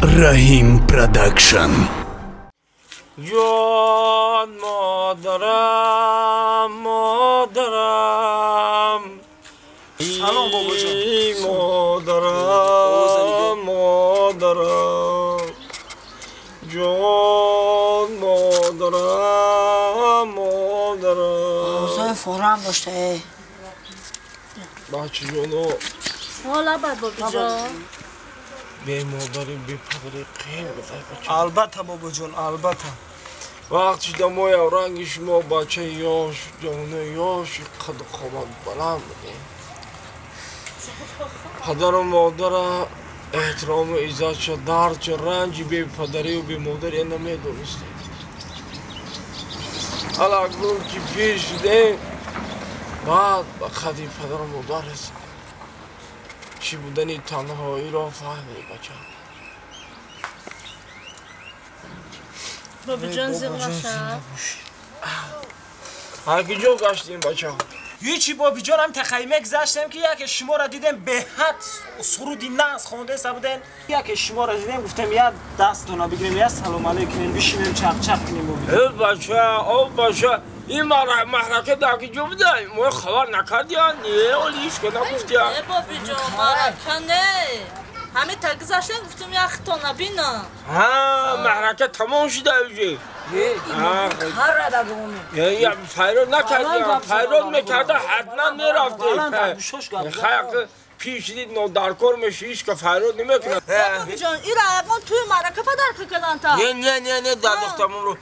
Rahim Production. جان مادرم مادرم سلام بابا جان مادرم مادرم جان مادرم مادرم اوضاع فورم داشته بچه جانو حالا بعد بابا جان به مادری به پدری قیم بزنی بچه البته بابا جان البته وقتی دمای رنگش ما بچه یاش جانه یاش قد قامت بلند بودیم پدر و مادر احترام و عزت شد درد چه رنجی به پدری و به مادری نمیدونستیم حالا اکنون که پیش شدیم بعد به قدی پدر و مادر رسید چی بودنی تنهایی را فهمید بچه بابا جان زیر نشد هرکی جو گشتیم بچه ها هیچی بابی جان هم تخیمه گذاشتم که یک شما را دیدم به حد سرودی ناز خونده سبودن یک شما را دیدم گفتم یا دست دونا بگیریم یا سلام علیکم بشینیم چق چق کنیم بابی ای بچه این محرکه داکی جو بده ما خبر نکردی یا نیه اولیش که نگفتی یا ای بابا جان مرکه نه همه تگذاشتن گفتم یا خطا نبینا ها محرکه تمام شده اوجی هر را دا گمونه یا فیرون نکردی یا فیرون میکرده حتما میرفتی خیلی پیش دید نودارکور میشه ایش که فیرون نمیکنه بابا جان این رایگان توی مرکه پدر کردن تا نه در دختمون رو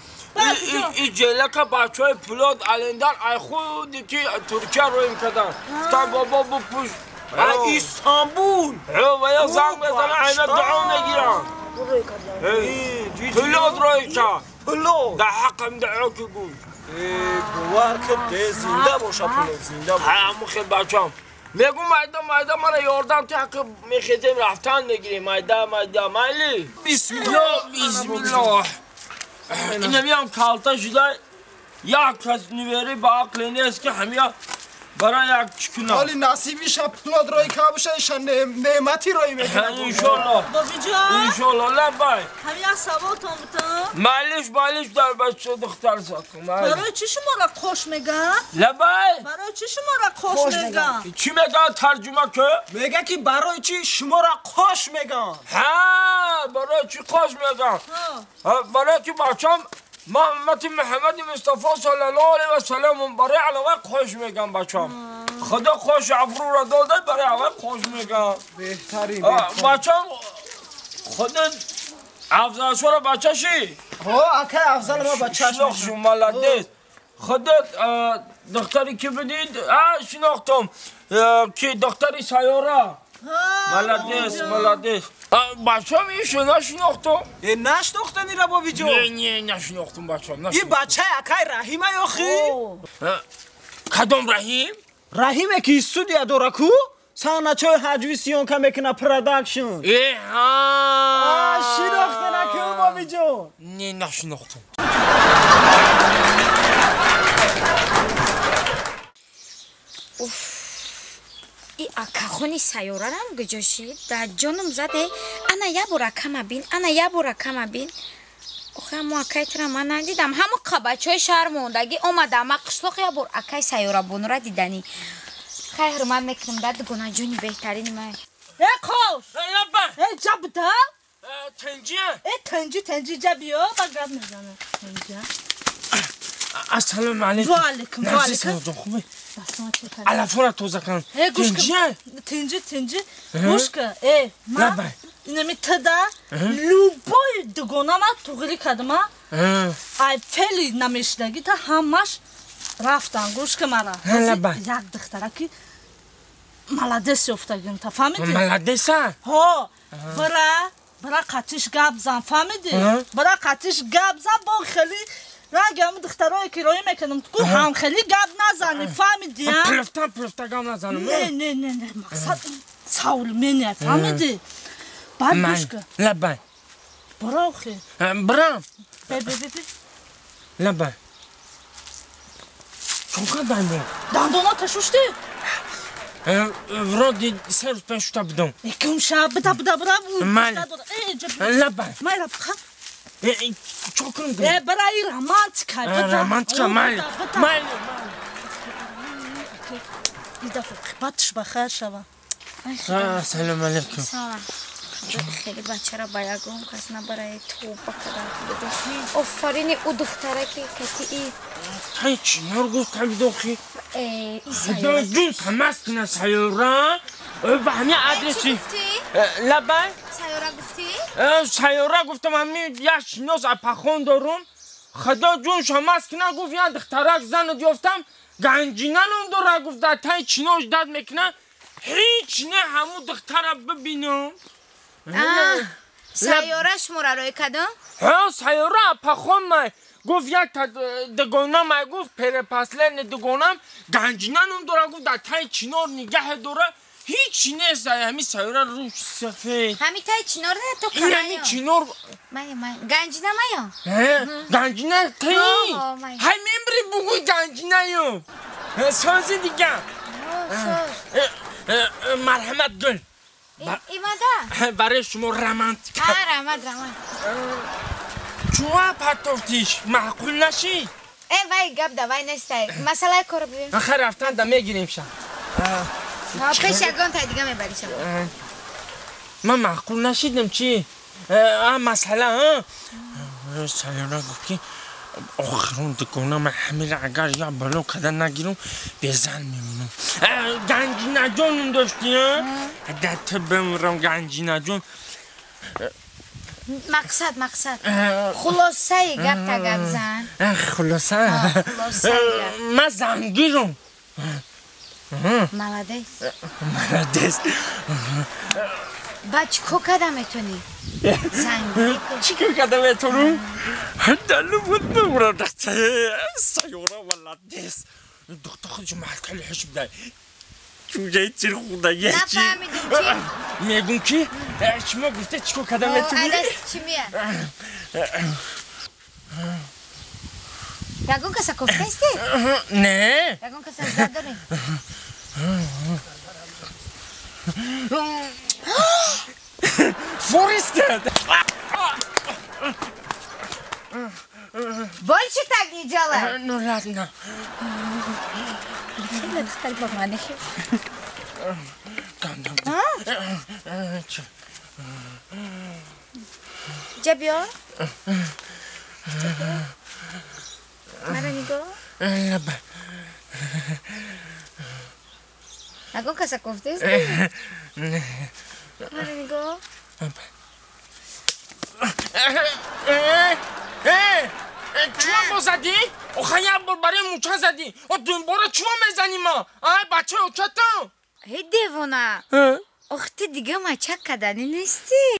این جلک بچه های پولاد علندر ای خودی که ترکیه رو این کردن تا بابا بپوش استانبول و یا زنگ بزنه اینه دعا نگیرن پولاد روی که پلو در حقم دعا که بود بوار که زنده باشه پلو زنده باشه همون خیلی بچه هم میگو مایده مرا یاردم تا حق میخیزیم رفتن نگیریم مایده مایلی بسم الله اینه میام کالتا شده یک کس نویری با عقل نیست که همه برای یک چکونه حالی نصیبیش پلاد رای که بشه ایشان نعمتی رای میکنه انشالله بابا جان انشالله لبای همه یک سوال تا بتن مالیش در بچه دختر ساکن برای چی شما را خوش میگن؟ لبای برای چی شما را خوش میگن؟ چی میگن ترجمه که؟ میگه که برای چی شما را خوش میگن ها برای چی خوش میگن؟ برای که بچم ما امت محمد مصطفی صلی الله علیه و سلم برای علاوه خوش میگم بچم خدا خوش افرو را داده برای علاوه خوش میگم بهترین بچم خودت افضل شو بچه شی ها اکه افضل ما بچهش شناخت ملدیس خودت دختری که بدید شناختم که دختری سیاره ملدیس بچه میشه نشناختم نشناختنی را بابی جان نه نشناختم بچه این بچه اکای رحیمه یا خی کدام رحیم؟ رحیمه که استودیا داره کو سانچوی حجوی سیون که میکنه پروداکشن شناخته نکن بابی جان نه نشناختم ای акахони сайёрарам гуҷошид дар ҷонум заде ана я бора кама бин ана я бора кама бин охе амо акайтра ман надидам ҳамо қабачҳои шаҳр мондагӣ омадам ма қишлоқ я бор акай сайёрабонура диданӣ хай ҳурмат мекунам дар дугонаҷони беҳтарини ман خوش جا بده تنجیه تنجی جا بیا بگرد میزنه السلام علیکم وعلیکم جان خوبه علفون توزه کن تنجی گوش که من اینمی تدا لوبای دگونه ما توغیری کردم ای فعلی نمیشدگی تا همش رفتن گوش که مرا یک دختره که ملدس افتگیم تا فهمیدی؟ ملدس ها برا قطیش گب زن فهمیدی؟ برا قطیش گب زن با خیلی رنگ همون دخترهای که رایی میکنم تو هم خیلی گب نزنی فهمیدی؟ پلفتا گب نزنم نه مقصد ساول منه فهمیدی؟ بعد گوش که لبای برا خیلی برام بی لبای چونکه دندون دندونا تشوشتی؟ ورودي سير باش تبدون يكون شاب بدا برا مال اینجا لبن مایرا بخواه چوکنم برای رمانتیکای رمانتیکا مایلی این دفعه قیبتش بخیر شوه سلام علیکم سلام خیلی بچه را بایگم کس نبرای تو بکرد آفرین او دختره که کتی ای چینار گفتم دوخی این خدا سیاره جون تماس کنه سیاره به همین آدرسی لبن سیاره گفتی؟ سیاره گفتم همین یک شناس اپخون دارم خدا جون شماس کنه گفت یا دخترک زن دیفتم گنجینه نم داره گفت تای چیناش داد میکنه هیچ نه همون دختره ببینم سیاره شماره روی کدام؟ ها سیاره اپخون مای گفت یک دگونه مای گفت پر پسلن دگونم گنجینه نم داره گفت تای چینار نگه داره هیچ نیست همین سیاره روش سفید همین تای چینار نه تو این همین چینار گنجینه مایا گنجینه تایی همین بری بگوی گنجینه یو سازی دیگه مرحمت گل ایماده برای شما رمانتیک رماد چوها پتوفتیش معقول نشی وای گب ده وای نسته مسئله کار ببین آخر رفتن ده میگیریم شم پیش یکان تا دیگه میبری شما من معقول نشیدم چی مسئله سیاره گفت که آخرون دکنم همین اگر یا بالا کدن نگیرم به زن میمونم گنجینه جانم داشتی دت بمرم گنجینه جان مقصد خلاصه گپ تا گپ زن خلاصه گپ من زنگیرم ملدیس بچه کو کده میتونی؟ زنگی چی که کده میتونم؟ دلو بود بمرم دسته سیاره ولدیس دختر خودشو محکلی حشب ده چوجه چیر خوده یه چی نفهمیدم چی؟ میگون کی؟ شما گفته چی که کده میتونی؟ عدس چی میه؟ یکون کسا کفته استی؟ نه یکون کسا زد داری؟ فورستد больше так не делай ну ладно так поманихи جابيو مرنيكو لبا Aku kasih koftes. Mana ni go? چوام با زدی؟ خیلی بار برای موچه زدی دنباره چوام میزنی ما بچه اوچتا هی دیوونه اختی دیگه ما چک کدنی نیستی